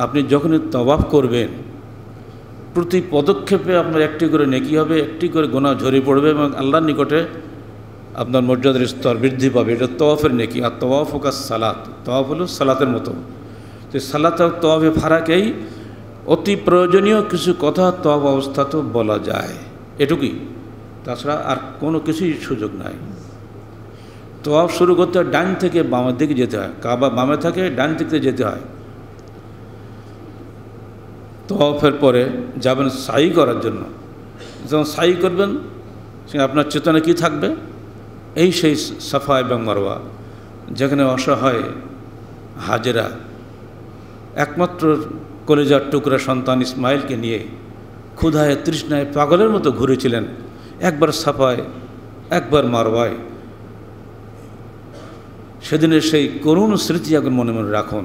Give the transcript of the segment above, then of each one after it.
আপনি যখনই তওয়াফ করবেন প্রতি পদক্ষেপে আপনার একটি করে নেকি হবে, একটি করে গুনাহ ঝরে পড়বে এবং আল্লাহর নিকটে আপনার মর্যাদার স্তর বৃদ্ধি পাবে। এটা তওয়াফের নেকি। আর তওয়াফ কাজ সালাত, তওয়াফ হলো সালাতের মতো। তো সালাত আর তওয়াফে ফারাকেই অতি প্রয়োজনীয় কিছু কথা তওয়াফ অবস্থাতেও বলা যায়, এটুকুই। তাছাড়া আর কোনো কিছুই সুযোগ নাই। তওয়াফ শুরু করতে হয় ডান থেকে বামের দিকে যেতে হয়। কাবা বামে থাকে, ডান দিকে যেতে হয়। তওয়াফের পরে যাবেন সাই করার জন্য। যখন সাই করবেন সে আপনার চেতনা কি থাকবে? এই সেই সাফা এবং মারওয়া, যেখানে অসহায় হাজেরা একমাত্র কলেজার টুকরা সন্তান ইসমাইলকে নিয়ে ক্ষুধায় তৃষ্ণায় পাগলের মতো ঘুরেছিলেন, একবার সাফায় একবার মারওয়ায়। সেদিনের সেই করুণ স্মৃতি এখন মনে মনে রাখুন।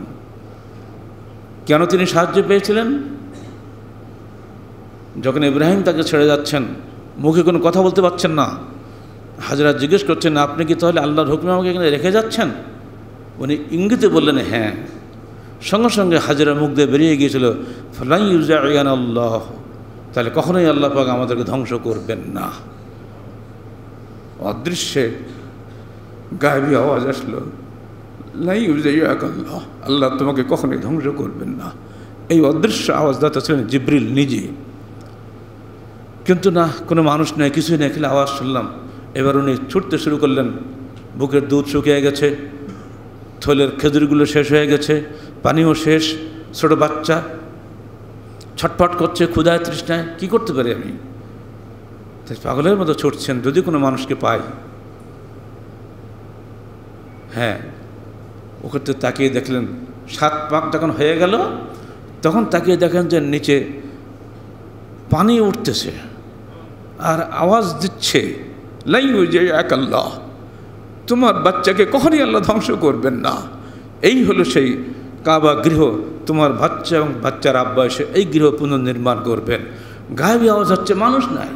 কেন তিনি সাহায্য পেয়েছিলেন? যখন ইব্রাহিম তাকে ছেড়ে যাচ্ছেন, মুখে কোনো কথা বলতে পারছেন না, হাজরা জিজ্ঞেস করছেন আপনি কি তাহলে আল্লাহর হুকুমে আমাকে এখানে রেখে যাচ্ছেন? উনি ইঙ্গিতে বললেন হ্যাঁ। সঙ্গে সঙ্গে হাজরা মুখ দিয়ে বেরিয়ে গিয়েছিল ফালাই ইউজাইয়ান আল্লাহ, তাহলে কখনোই আল্লাহ পাক আমাদেরকে ধ্বংস করবেন না। অদৃশ্যে গায়েবী আওয়াজ আসলো, লাই ইউজাইয়াক আল্লাহ, আল্লাহ তোমাকে কখনোই ধ্বংস করবেন না। এই অদৃশ্য আওয়াজদাতা ছিলেন জিবরিল নিজে। কিন্তু না, কোনো মানুষ নেই, কিছুই নেই, খেলে আওয়াজ শুনলাম। এবার উনি ছুটতে শুরু করলেন। বুকের দুধ শুকিয়ে গেছে, থলের খেজুরগুলো শেষ হয়ে গেছে, পানিও শেষ, ছোটো বাচ্চা ছটফট করছে ক্ষুধায় তৃষ্ণায়, কী করতে পারি আমি? তাই পাগলের মতো ছুটছেন যদি কোনো মানুষকে পাই। হ্যাঁ, ওখানে তাকিয়ে দেখলেন 7 পাক যখন হয়ে গেল তখন তাকিয়ে দেখেন যে নিচে পানি উঠতেছে আর আওয়াজ দিচ্ছে লাই ইউজাইয়াক আল্লাহ, তোমার বাচ্চাকে কখনই আল্লাহ ধ্বংস করবেন না। এই হলো সেই কাবা গৃহ, তোমার বাচ্চা এবং বাচ্চার আব্বা এসে এই গৃহ পুনর্নির্মাণ করবেন। গায়েবী আওয়াজ হচ্ছে, মানুষ নাই।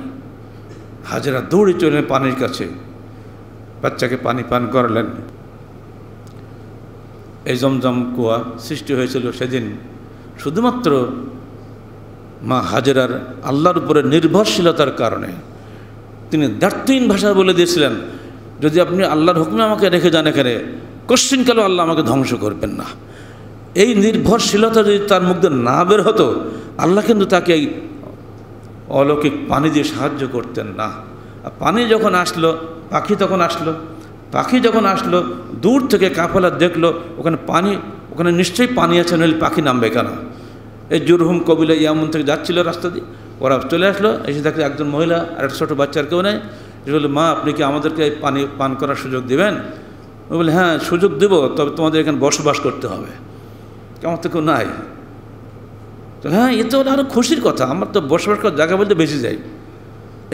হাজেরা দৌড়ে চলেন পানির কাছে, বাচ্চাকে পানি পান করালেন। এই জমজম কুয়া সৃষ্টি হয়েছিল সেদিন শুধুমাত্র মা হাজেরার আল্লাহর উপরে নির্ভরশীলতার কারণে। তিনি দ্ব্যর্থহীন ভাষায় বলে দিয়েছিলেন, যদি আপনি আল্লাহর হুকুমে আমাকে রেখে যান এখানে, কোশ্চিনকালেও আল্লাহ আমাকে ধ্বংস করবেন না। এই নির্ভরশীলতা যদি তার মুখ দিয়ে না বের হতো, আল্লাহ কিন্তু তাকে এই অলৌকিক পানি দিয়ে সাহায্য করতেন না। আর পানি যখন আসলো, পাখি তখন আসলো। পাখি যখন আসলো, দূর থেকে কাফেলা দেখলো ওখানে পানি, ওখানে নিশ্চয়ই পানি আছে, নইলে পাখি নামবে কেন? এই জুরহুম কবিলা ইয়ামুন থেকে যাচ্ছিল রাস্তা দিয়ে, ওরা চলে আসলো। এসে দেখলে একজন মহিলা আর একটা ছোটো বাচ্চার কেউ নেই। সে বললো, মা আপনি কি আমাদেরকে এই পানি পান করার সুযোগ দেবেন? ও বলে, হ্যাঁ সুযোগ দেব, তবে তোমাদের এখানে বসবাস করতে হবে। আমার তো কেউ নাই। তো হ্যাঁ, এ তো হলো আরও খুশির কথা, আমার তো বসবাস করার জায়গা বলতে বেশি যাই।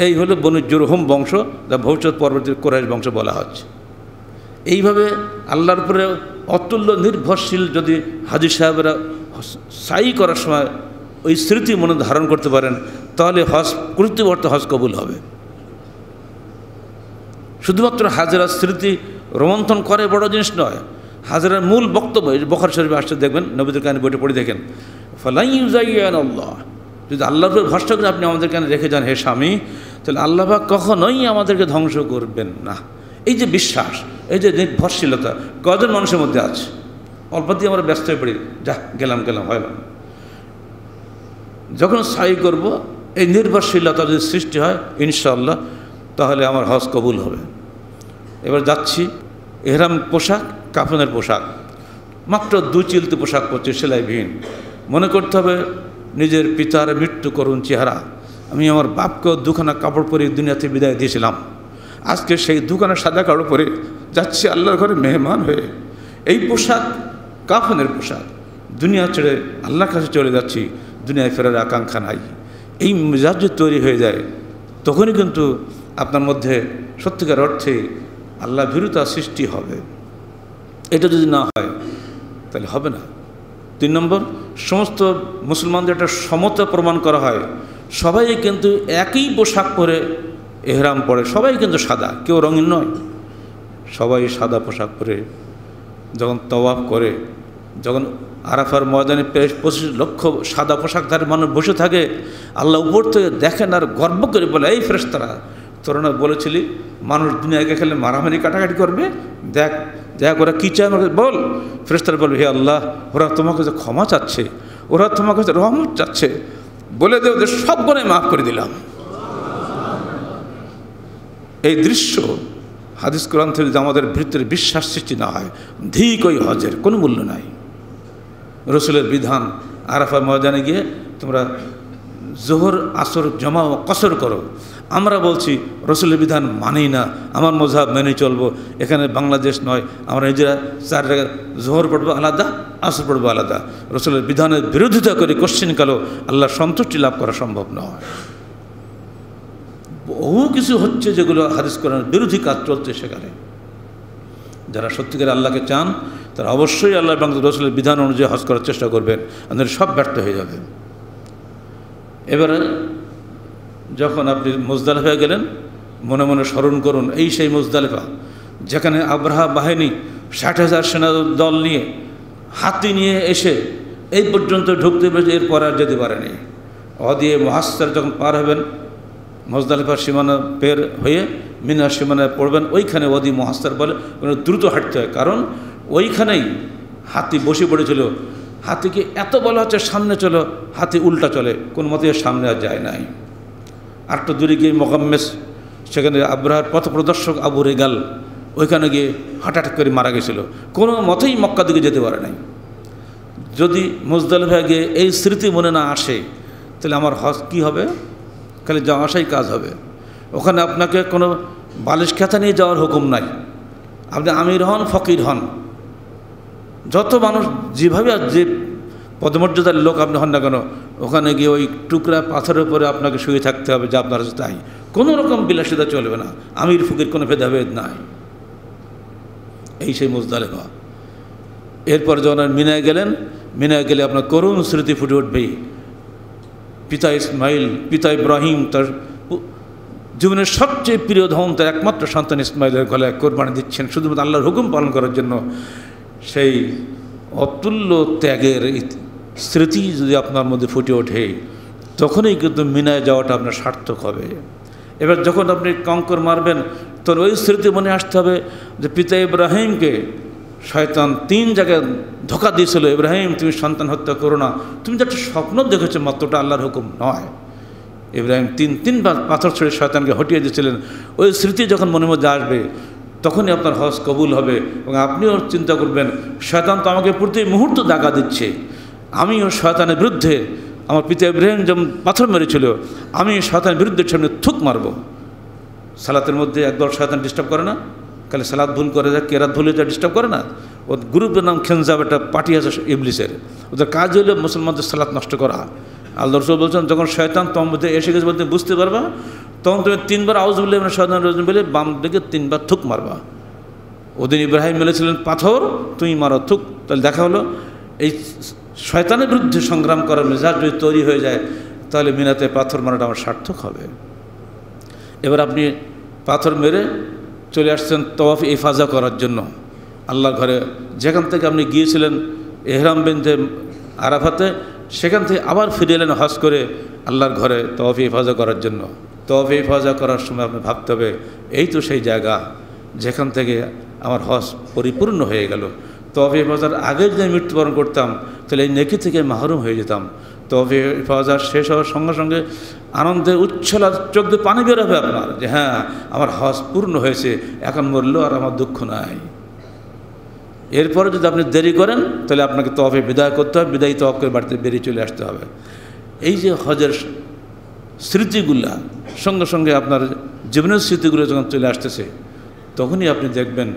এই হলো বনু জুরহুম বংশ, যা ভবিষ্যৎ পরবর্তী কুরাইশ বংশ বলা হচ্ছে। এইভাবে আল্লাহর উপরে অতুল্য নির্ভরশীল যদি হাজী সাহেবরা সাই করার সময় ওই স্মৃতি মনে ধারণ করতে পারেন, তাহলে হজ কৃত্যবর্ত হজ কবুল হবে। শুধুমাত্র হাজেরার স্মৃতি রোমন্থন করে বড় জিনিস নয়, হাজেরার মূল বক্তব্য বুখারী শরীফে আসছে, দেখবেন নবীদের কাহিনী বইটা পড়ে দেখেন, ফালাই ইউজাইয়ান আল্লাহ, যদি আল্লাহর উপর ভরসা করে আপনি আমাদের কানে রেখে যান হে স্বামী, তাহলে আল্লাহ পাক কখনোই আমাদেরকে ধ্বংস করবেন না। এই যে বিশ্বাস, এই যে নির্ভরশীলতা কজন মানুষের মধ্যে আছে? অল্প দিয়ে আমরা ব্যস্ত হয়ে পড়ি, যা গেলাম হয় না। যখন সাই করব, এই নির্ভরশীলতা যদি সৃষ্টি হয় ইনশাআল্লাহ, তাহলে আমার হজ কবুল হবে। এবার যাচ্ছি, এহরাম পোশাক, কাফনের পোশাক, মাত্র 2 চিলতে পোশাক পরছে, সেলাইবিহীন। মনে করতে হবে নিজের পিতার মৃত্যু করুণ চেহারা। আমি আমার বাপকেও 2খানা কাপড় পরে দুনিয়াতে বিদায় দিয়েছিলাম, আজকে সেই 2খানা সাদা কাপড় পরে যাচ্ছি আল্লাহর ঘরে মেহমান হয়ে। এই পোশাক কাফনের পোশাক, দুনিয়া ছেড়ে আল্লাহর কাছে চলে যাচ্ছি, দুনিয়ায় ফেরার আকাঙ্ক্ষা নাই। এই মেজাজ যদি তৈরি হয়ে যায়, তখনই কিন্তু আপনার মধ্যে সত্যিকার অর্থে আল্লাহ ভীরুতা সৃষ্টি হবে। এটা যদি না হয় তাহলে হবে না। 3 নম্বর, সমস্ত মুসলমানদের একটা সমতা প্রমাণ করা হয়। সবাই কিন্তু একই পোশাক পরে এহরাম পরে, সবাই কিন্তু সাদা, কেউ রঙিন নয়, সবাই সাদা পোশাক পরে যখন তওয়াফ করে যখন আরাফার ময়দানে 25 লক্ষ সাদা পোশাকধারী মানুষ বসে থাকে, আল্লাহ উপর থেকে দেখেন আর গর্ব করে বলে, এই ফেরেশতারা, তোরা না বলেছিলি মানুষ দুনিয়াকে খেলে মারামারি কাটাকাটি করবে, দেখ দেখ ওরা কী চায় আমাকে বল। ফেরেশতারা বলবে, হে আল্লাহ, ওরা তোমাকে যে ক্ষমা চাচ্ছে, ওরা তোমাকে যে রহমত চাচ্ছে, বলে দে ওদের সব গুনাহ মাফ করে দিলাম। এই দৃশ্য হাদিস কোরআন থেকে যদি আমাদের ভিতরে বিশ্বাস সৃষ্টি না হয়, ধিক ওই হজের কোনো মূল্য নাই। রসুলের বিধান, আরাফা ময়দানে গিয়ে তোমরা জোহর আসর জমা ও কসর করো। আমরা বলছি রসুলের বিধান মানি না, আমার মযহাব মেনে চলবো। এখানে বাংলাদেশ নয়, আমরা নিজেরা 4 জায়গায় জোহর পড়বো আলাদা, আসর পড়বো আলাদা। রসুলের বিধানের বিরোধিতা করে কোশ্চিনকালেও আল্লাহর সন্তুষ্টি লাভ করা সম্ভব নয়। বহু কিছু হচ্ছে যেগুলো হাদিস কোরআনের বিরোধী কাজ চলছে সেখানে। যারা সত্যিকারে আল্লাহকে চান তারা অবশ্যই আল্লাহ এবং রসুলের বিধান অনুযায়ী হজ করার চেষ্টা করবেন, আমাদের সব ব্যর্থ হয়ে যাবে। এবারে যখন আপনি মুজদালিফায় গেলেন, মনে মনে স্মরণ করুন, এই সেই মুজদালিফা যেখানে আবরাহা বাহিনী 60,000 সেনা দল নিয়ে হাতি নিয়ে এসে এই পর্যন্ত ঢুকতে পেরেছে, এরপর আর যেতে পারেনি। অদিয়ে মুহাসসার যখন পার হবেন, মুজদালিফার সীমানা পের হয়ে মিনার সীমানায় পড়বেন, ওইখানে ওয়াদি মুহাসসার বলে, দ্রুত হাঁটতে হয়, কারণ ওইখানেই হাতি বসে পড়েছিল। হাতিকে এত বলা হচ্ছে সামনে চলো, হাতি উল্টা চলে, কোনো মতে সামনে আর যায় নাই। আরেকটু দূরে গিয়ে মোকাম্মেস, সেখানে আবরাহার পথ প্রদর্শক আবু রেগাল ওইখানে গিয়ে হাঁটাহাঁটি করে মারা গেছিল, কোনো মতেই মক্কা দিকে যেতে পারে নাই। যদি মুজদালিফায় গিয়ে এই স্মৃতি মনে না আসে, তাহলে আমার হজ কী হবে? খালি যাওয়া আসাই কাজ হবে। ওখানে আপনাকে কোনো বালিশ খেতা নিয়ে যাওয়ার হুকুম নাই। আপনি আমির হন, ফকির হন, যত মানুষ যেভাবে যে পদমর্যাদার লোক আপনি হন না কেন, ওখানে গিয়ে ওই টুকরা পাথরের উপরে আপনাকে শুয়ে থাকতে হবে, যা আপনার তাই। কোনো রকম বিলাসিতা চলবে না, আমির ফকির কোনো ভেদাভেদ নাই। এই সেই মুজদালিফা। এরপর যখন মিনায় গেলেন, মিনায় গেলে আপনার করুণ স্মৃতি ফুটে উঠবেই। পিতা ইসমাইল, পিতা ইব্রাহিম তার জীবনের সবচেয়ে প্রিয় ধন, তার একমাত্র সন্তান ইসমাইলের গলায় কোরবানি দিচ্ছেন শুধুমাত্র আল্লাহর হুকুম পালন করার জন্য। সেই অতুল্য ত্যাগের স্মৃতি যদি আপনার মধ্যে ফুটে ওঠে, তখনই কিন্তু মিনায় যাওয়াটা আপনার সার্থক হবে। এবার যখন আপনি কঙ্কর মারবেন, তখন ওই স্মৃতি মনে আসতে হবে যে পিতা ইব্রাহিমকে শয়তান 3 জায়গায় ধোঁকা দিয়েছিল, ইব্রাহিম তুমি সন্তান হত্যা করো না, তুমি যে একটা স্বপ্ন দেখেছো মাত্রটা আল্লাহর হুকুম নয়। ইব্রাহিম 3বার পাথর ছড়ে শয়তানকে হটিয়ে দিয়েছিলেন। ওই স্মৃতি যখন মনের মধ্যে আসবে, তখনই আপনার হজ কবুল হবে। এবং আপনিও চিন্তা করবেন, শয়তান তো আমাকে প্রতি মুহূর্ত দাগা দিচ্ছে, আমিও শয়তানের বিরুদ্ধে, আমার পিতা ইব্রাহিম যেমন পাথর মেরেছিল, আমি শয়তানের বিরুদ্ধে সামনে থুক মারব। সালাতের মধ্যে একদল শয়তান ডিস্টার্ব করে না, খালি সালাদ ভুল করে যায়, কেরাত ভুলে যায়, ডিস্টার্ব করে না। ওর গ্রুপের নাম খেনজাব, একটা পার্টি আছে ইবলিসের, ওদের কাজ হলো মুসলমানদের সালাত নষ্ট করা। আল্লাহ রাসূল বলছেন, যখন শয়তান তোমার মধ্যে এসে গেছে বলতে বুঝতে পারবা, তখন তুমি 3বার আউযুবিল্লাহি মিনাশ শাইতানির রাজিম বলে বাম দিকে 3বার থুক মারবা। ওদিন ইব্রাহিম মেরেছিলেন পাথর, তুমি মারো থুক। তাহলে দেখা হলো এই শয়তানের বিরুদ্ধে সংগ্রাম করার মেজাজ যদি তৈরি হয়ে যায়, তাহলে মিনাতে পাথর মারাটা আমার সার্থক হবে। এবার আপনি পাথর মেরে চলে আসছেন তওয়াফ ইফাজা করার জন্য আল্লাহর ঘরে, যেখান থেকে আপনি গিয়েছিলেন এহরাম বেঁধে আরাফাতে, সেখান থেকে আবার ফিরে এলেন হজ করে আল্লাহর ঘরে তওয়াফ ইফাজা করার জন্য। তওয়াফ ইফাজা করার সময় আপনি ভাবতে হবে, এই তো সেই জায়গা যেখান থেকে আমার হজ পরিপূর্ণ হয়ে গেল। তওয়াফ ইফাজার আগে যদি মৃত্যুবরণ করতাম, তাহলে এই নেকি থেকে মাহরুম হয়ে যেতাম। তওয়াফ ইফাজা শেষ হওয়ার সঙ্গে সঙ্গে আনন্দে উচ্ছ্বাস, চোখ দিয়ে পানি বের হবে আপনার, যে হ্যাঁ আমার হজ পূর্ণ হয়েছে, এখন মরলেও আর আমার দুঃখ নাই। এরপরে যদি আপনি দেরি করেন, তাহলে আপনাকে তওয়াফে বিদায় করতে হবে, বিদায়ী তওয়াফ করে বাড়িতে বেরিয়ে চলে আসতে হবে। এই যে হজের স্মৃতিগুলা সঙ্গে সঙ্গে আপনার জীবনের স্মৃতিগুলো যখন চলে আসতেছে, তখনই আপনি দেখবেন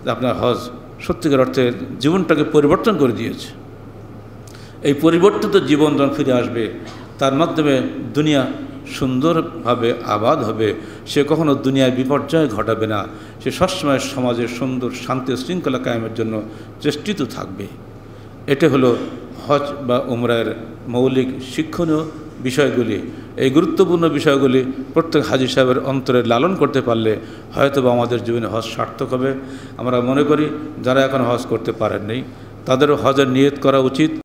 যে আপনার হজ সত্যিকার অর্থে জীবনটাকে পরিবর্তন করে দিয়েছে। এই পরিবর্তিত জীবন যখন ফিরে আসবে, তার মাধ্যমে দুনিয়া সুন্দরভাবে আবাদ হবে। সে কখনো দুনিয়ায় বিপর্যয় ঘটাবে না, সে সবসময় সমাজের সুন্দর শান্তি শৃঙ্খলা কায়েমের জন্য চেষ্টিত থাকবে। এটা হলো হজ বা উমরার মৌলিক শিক্ষণীয় বিষয়গুলি। এই গুরুত্বপূর্ণ বিষয়গুলি প্রত্যেক হাজী সাহেবের অন্তরে লালন করতে পারলে হয়তো বা আমাদের জীবনে হজ সার্থক হবে। আমরা মনে করি যারা এখন হজ করতে পারেননি, তাদেরও হজের নিয়ত করা উচিত।